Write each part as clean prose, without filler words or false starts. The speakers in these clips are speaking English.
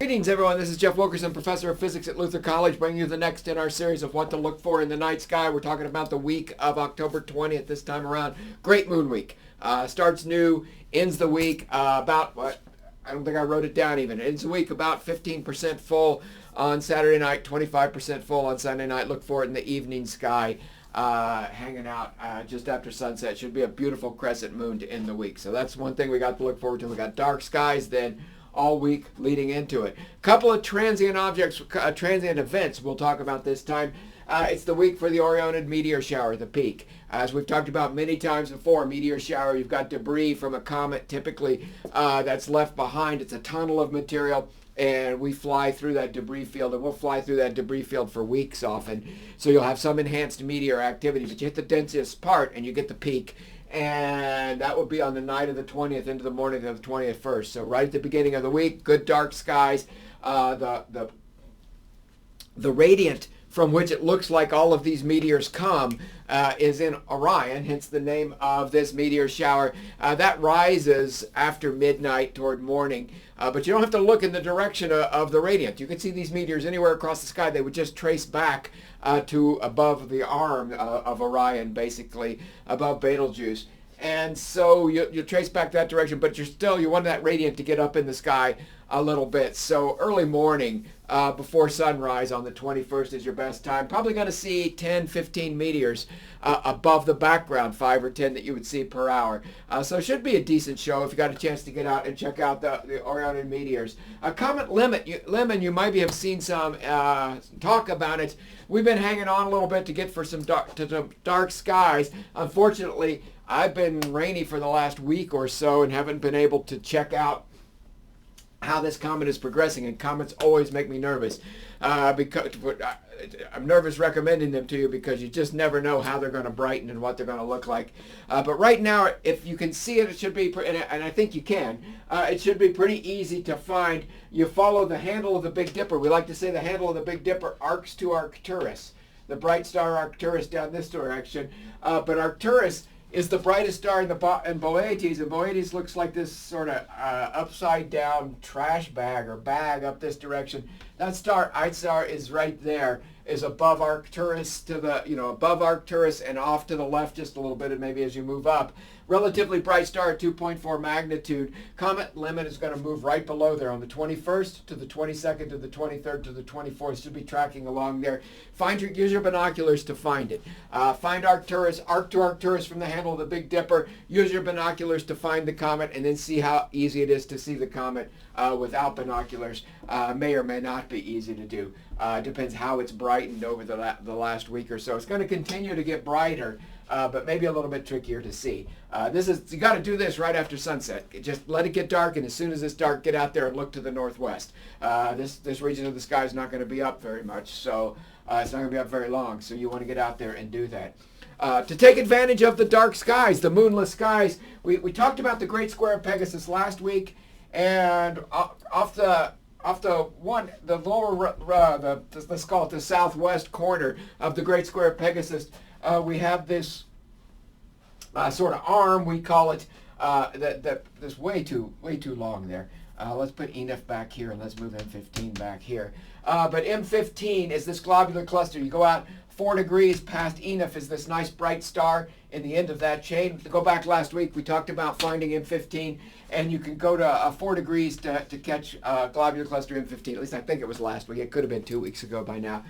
Greetings, everyone. This is Jeff Wilkerson, professor of physics at Luther College, bringing you the next in our series of what to look for in the night sky. We're talking about the week of October 20th this time around. Great moon week. Starts new, ends the week about what? I don't think I wrote it down even. Ends the week about 15% full on Saturday night, 25% full on Sunday night. Look for it in the evening sky, hanging out just after sunset. Should be a beautiful crescent moon to end the week. So that's one thing we got to look forward to. We got dark skies then all week leading into it. Couple of transient objects, transient events we'll talk about this time. It's the week for the Orionid meteor shower, the peak. As we've talked about many times before, meteor shower, you've got debris from a comet typically that's left behind. It's a tunnel of material, and we fly through that debris field, and we'll fly through that debris field for weeks often. So you'll have some enhanced meteor activity, but you hit the densest part and you get the peak. And that will be on the night of the 20th into the morning of the 21st. So right at the beginning of the week, good dark skies. The radiant from which it looks like all of these meteors come is in Orion, hence the name of this meteor shower. That rises after midnight toward morning, but you don't have to look in the direction of the radiant. You can see these meteors anywhere across the sky. They would just trace back to above the arm of Orion, basically, above Betelgeuse. And so you trace back that direction, but you want that radiant to get up in the sky a little bit. So early morning before sunrise on the 21st is your best time. Probably going to see 10, 15 meteors above the background, 5 or 10 that you would see per hour. So it should be a decent show if you got a chance to get out and check out the Orionid meteors. Comet Lemmon, you might have seen some talk about it. We've been hanging on a little bit to get for some dark skies. Unfortunately, I've been rainy for the last week or so and haven't been able to check out how this comet is progressing, and comets always make me nervous because I'm nervous recommending them to you because you just never know how they're going to brighten and what they're going to look like. But right now, if you can see it, it should be, and I think you can, it should be pretty easy to find. You follow the handle of the Big Dipper. We like to say the handle of the Big Dipper arcs to Arcturus, the bright star Arcturus down this direction. But Arcturus is the brightest star in Boötes, and Boötes looks like this sort of upside down trash bag or bag up this direction. That star, Itzar, is right there, is above Arcturus above Arcturus and off to the left just a little bit, and maybe as you move up. Relatively bright star at 2.4 magnitude. Comet Lemmon is going to move right below there on the 21st to the 22nd to the 23rd to the 24th. Should be tracking along there. Use your binoculars to find it. Find Arcturus, arc to Arcturus from the handle of the Big Dipper. Use your binoculars to find the comet, and then see how easy it is to see the comet without binoculars. May or may not be easy to do. Depends how it's brightened over the last week or so. It's going to continue to get brighter, but maybe a little bit trickier to see. You got to do this right after sunset. Just let it get dark, and as soon as it's dark, get out there and look to the northwest. This region of the sky is not going to be up very much, so it's not going to be up very long. So you want to get out there and do that. To take advantage of the dark skies, the moonless skies, we talked about the Great Square of Pegasus last week, and let's call it the southwest corner of the Great Square of Pegasus, we have this sort of arm, we call it, that's way too long there. Let's put Enif back here, and let's move M15 back here. But M15 is this globular cluster. You go out 4 degrees past Enif is this nice bright star in the end of that chain. To go back last week, we talked about finding M15, and you can go to 4 degrees to catch globular cluster M15. At least I think it was last week. It could have been 2 weeks ago by now.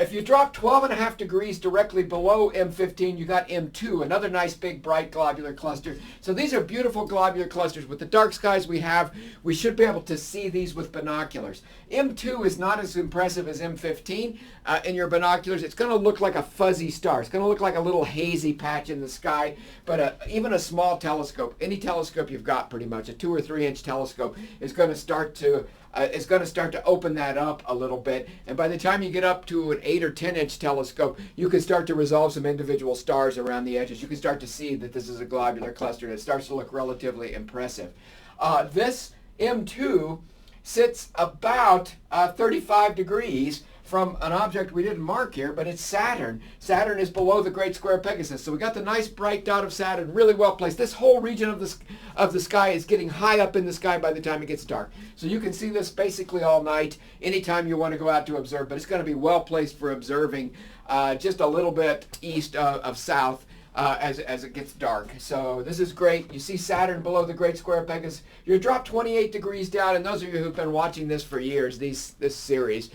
If you drop 12.5 degrees directly below M15, you got M2, another nice big bright globular cluster. So these are beautiful globular clusters. With the dark skies we have, we should be able to see these with binoculars. M2 is not as impressive as M15 in your binoculars. It's going to look like a fuzzy star. It's going to look like a little hazy patch in the sky, but even a small telescope, any telescope you've got pretty much, a 2 or 3 inch telescope, is going to start to open that up a little bit. And by the time you get up to an 8 or 10 inch telescope, you can start to resolve some individual stars around the edges. You can start to see that this is a globular cluster, and it starts to look relatively impressive. This M2 sits about 35 degrees from an object we didn't mark here, but it's Saturn. Saturn is below the Great Square of Pegasus. So we got the nice bright dot of Saturn really well placed. This whole region of the sky is getting high up in the sky by the time it gets dark. So you can see this basically all night, anytime you want to go out to observe, but it's going to be well placed for observing just a little bit east of south. As it gets dark. So this is great. You see Saturn below the Great Square of Pegasus. You're dropped 28 degrees down, and those of you who've been watching this for years, this series,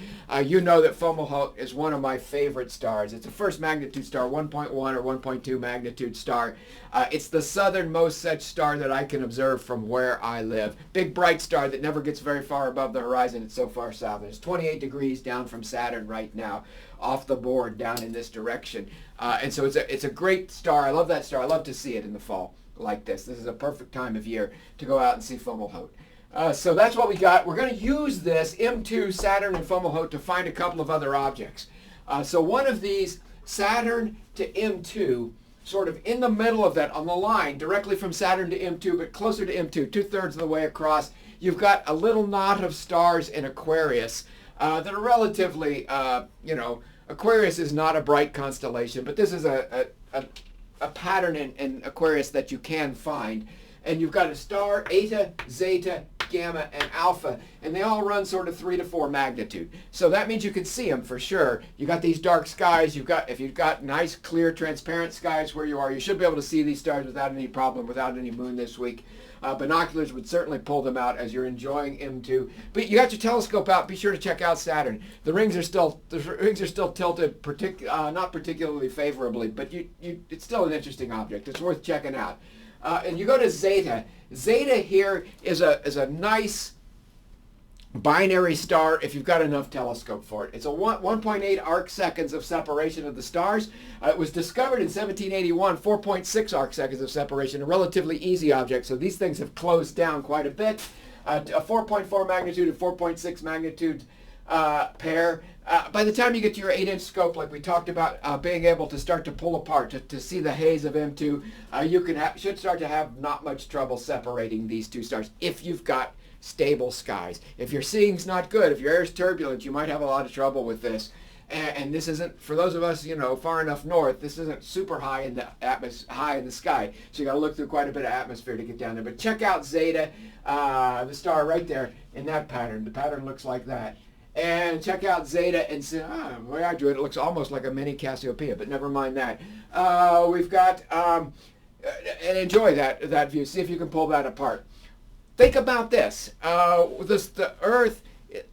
you know that Fomalhaut is one of my favorite stars. It's a first magnitude star, 1.1 or 1.2 magnitude star. It's the southernmost such star that I can observe from where I live. Big bright star that never gets very far above the horizon. It's so far south. It's 28 degrees down from Saturn right now, off the board down in this direction. And so it's a great star. I love that star. I love to see it in the fall like this. This is a perfect time of year to go out and see Fomalhaut. So that's what we got. We're going to use this M2, Saturn, and Fomalhaut to find a couple of other objects. So one of these, Saturn to M2, sort of in the middle of that, on the line, directly from Saturn to M2, but closer to M2, 2/3 of the way across, you've got a little knot of stars in Aquarius that are relatively, Aquarius is not a bright constellation, but this is a pattern in Aquarius that you can find. And you've got a star, Eta, Zeta, Gamma, and Alpha, and they all run sort of 3 to 4 magnitude. So that means you can see them for sure. You got these dark skies. If you've got nice, clear, transparent skies where you are, you should be able to see these stars without any problem, without any moon this week. Binoculars would certainly pull them out as you're enjoying M2. But you got your telescope out. Be sure to check out Saturn. The rings are still tilted, not particularly favorably, but it's still an interesting object. It's worth checking out. And you go to Zeta. Zeta here is a nice binary star if you've got enough telescope for it. It's a 1.8 arc seconds of separation of the stars. It was discovered in 1781, 4.6 arc seconds of separation, a relatively easy object. So these things have closed down quite a bit. A 4.4 magnitude and 4.6 magnitude pair. By the time you get to your 8-inch scope, like we talked about, being able to start to pull apart, to see the haze of M2, you should start to have not much trouble separating these two stars if you've got stable skies. If your seeing's not good, if your air is turbulent, you might have a lot of trouble with this. And this isn't, for those of us, far enough north, this isn't super high in the sky. So you got to look through quite a bit of atmosphere to get down there. But check out Zeta, the star right there in that pattern. The pattern looks like that. And check out Zeta and say, the way I do it, it looks almost like a mini Cassiopeia, but never mind that. We've got, and enjoy that view. See if you can pull that apart. Think about this. The Earth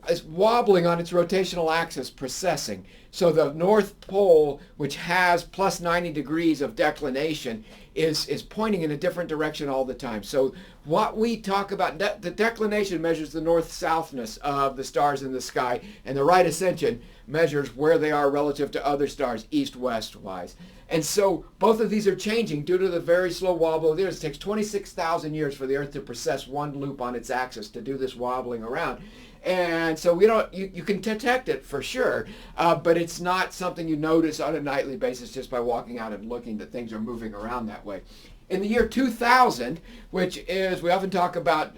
is wobbling on its rotational axis, precessing. So the North Pole, which has plus 90 degrees of declination, is pointing in a different direction all the time. So what we talk about, the declination measures the north-southness of the stars in the sky, and the right ascension measures where they are relative to other stars, east-west wise. And so both of these are changing due to the very slow wobble of the Earth. It takes 26,000 years for the Earth to precess one loop on its axis to do this wobbling around. And so you can detect it for sure, but it's not something you notice on a nightly basis just by walking out and looking that things are moving around that way. In the year 2000, which is, we often talk about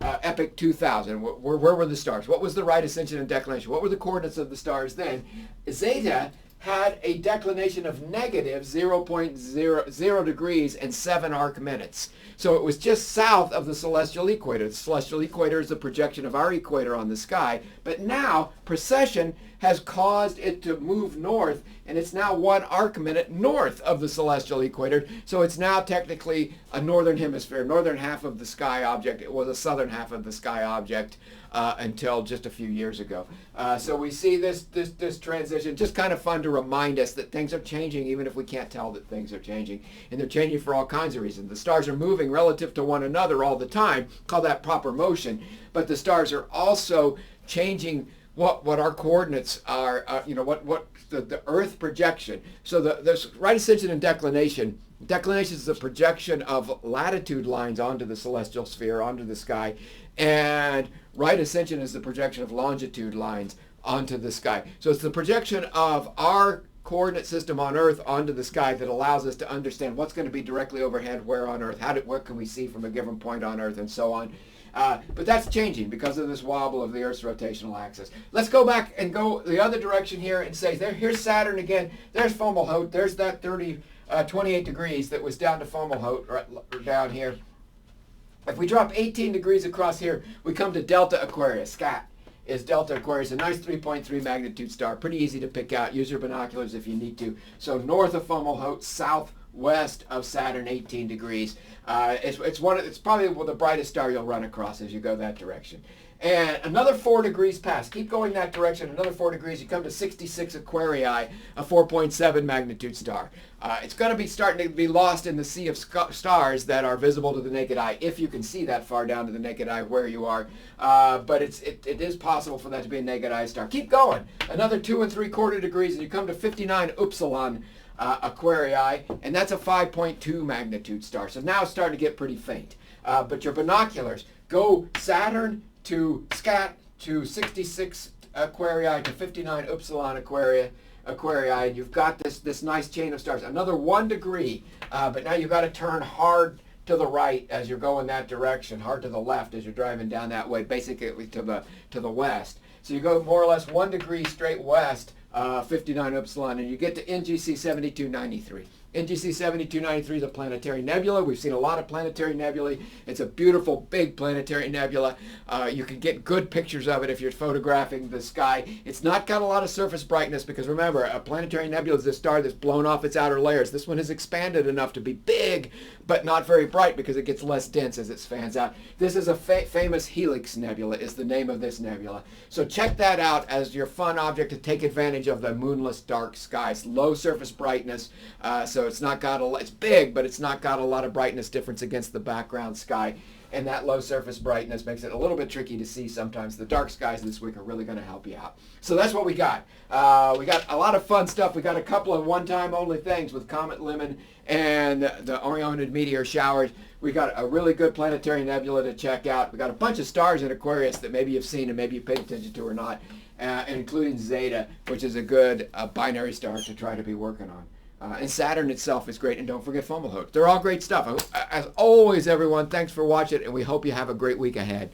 Epoch 2000, where were the stars? What was the right ascension and declination? What were the coordinates of the stars then? Zeta had a declination of negative 0.00 degrees and 7 arc minutes. So it was just south of the celestial equator. The celestial equator is the projection of our equator on the sky. But now precession has caused it to move north, and it's now 1 arc minute north of the celestial equator. So it's now technically a northern hemisphere, northern half of the sky object. It was a southern half of the sky object until just a few years ago. So we see this transition. Just kind of fun to remind us that things are changing, even if we can't tell that things are changing. And they're changing for all kinds of reasons. The stars are moving relative to one another all the time. Call that proper motion. But the stars are also changing what our coordinates are, what the Earth projection. So there's right ascension and declination. Declination is the projection of latitude lines onto the celestial sphere, onto the sky. And right ascension is the projection of longitude lines onto the sky. So it's the projection of our coordinate system on Earth onto the sky that allows us to understand what's going to be directly overhead, where on Earth, what can we see from a given point on Earth, and so on. But that's changing because of this wobble of the Earth's rotational axis. Let's go back and go the other direction here and say, here's Saturn again. There's Fomalhaut. There's that 28 degrees that was down to Fomalhaut, right down here. If we drop 18 degrees across here, we come to Delta Aquarius. Scat is Delta Aquarius, a nice 3.3 magnitude star. Pretty easy to pick out. Use your binoculars if you need to. So north of Fomalhaut, southwest of Saturn, 18 degrees. It's probably the brightest star you'll run across as you go that direction. And another 4 degrees past. Keep going that direction. Another 4 degrees. You come to 66 Aquarii, a 4.7 magnitude star. It's going to be starting to be lost in the sea of stars that are visible to the naked eye, if you can see that far down to the naked eye where you are. But it is possible for that to be a naked eye star. Keep going. Another 2 3/4 degrees, and you come to 59 Upsilon Aquarii, and that's a 5.2 magnitude star. So now it's starting to get pretty faint. But your binoculars, go Saturn to Scat to 66 Aquarii to 59 Upsilon Aquarii, and you've got this nice chain of stars. Another 1 degree, but now you've got to turn hard to the right as you're going that direction, hard to the left as you're driving down that way, basically to the west. So you go more or less 1 degree straight west, 59 Upsilon, and you get to NGC 7293. NGC 7293 is a planetary nebula. We've seen a lot of planetary nebulae. It's a beautiful, big planetary nebula. You can get good pictures of it if you're photographing the sky. It's not got a lot of surface brightness because, remember, a planetary nebula is a star that's blown off its outer layers. This one has expanded enough to be big, but not very bright because it gets less dense as it fans out. This is a famous Helix Nebula is the name of this nebula. So check that out as your fun object to take advantage of the moonless dark skies. Low surface brightness, so it's big, but it's not got a lot of brightness difference against the background sky. And that low surface brightness makes it a little bit tricky to see sometimes. The dark skies this week are really going to help you out. So that's what we got. We got a lot of fun stuff. We got a couple of one-time only things with Comet Lemmon and the Orionid meteor showers. We got a really good planetary nebula to check out. We got a bunch of stars in Aquarius that maybe you've seen and maybe you paid attention to or not, including Zeta, which is a good binary star to try to be working on. And Saturn itself is great, and don't forget Fomalhaut. They're all great stuff. As always, everyone, thanks for watching, and we hope you have a great week ahead.